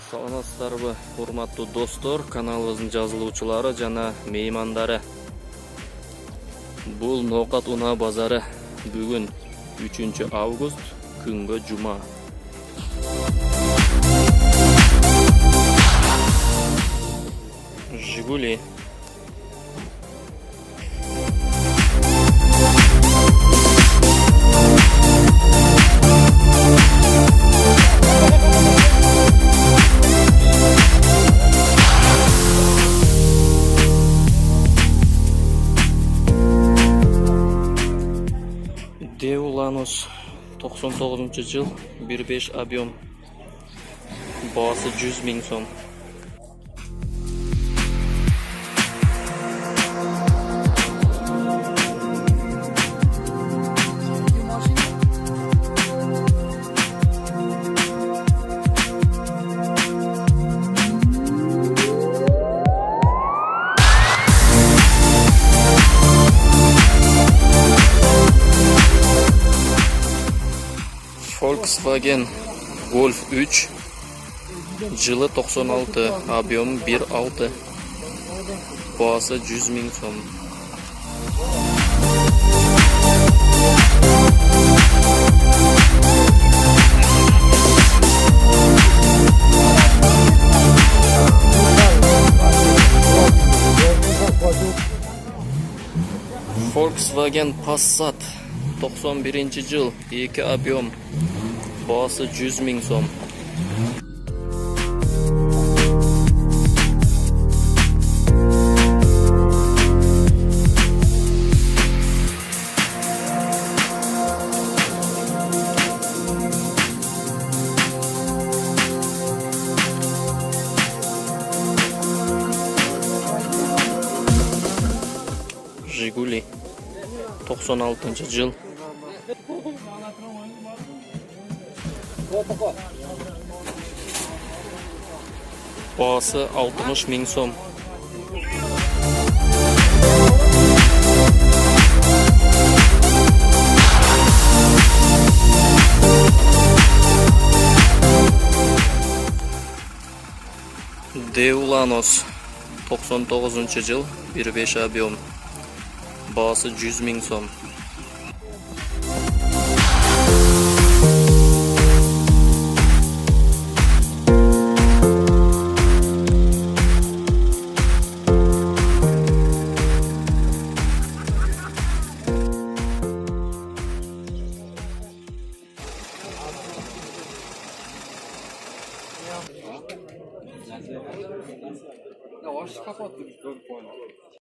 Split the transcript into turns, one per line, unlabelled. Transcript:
Саламатсыздарбы, урматтуу достор, каналыбыздын жазылуучулары жана меймандары. Бул Ноокат унаа базары. Бүгүн 3 август, күнгө жума. Жигули. Деуланус 99-жыл, 1.5 объем, баасы 100 000 сом. Volkswagen Golf 3, жылы 96, объем 1.6, баасы 100 000 сом. Volkswagen Passat 91-жыл, 2 объем, баасы 100 000 сом. Жигули 96-жыл. Баасы 60 000 сом. Деуланус 99-жыл, 1.5 объем, баасы 100 000 сом.
Ya aşık kapattı bir böyle.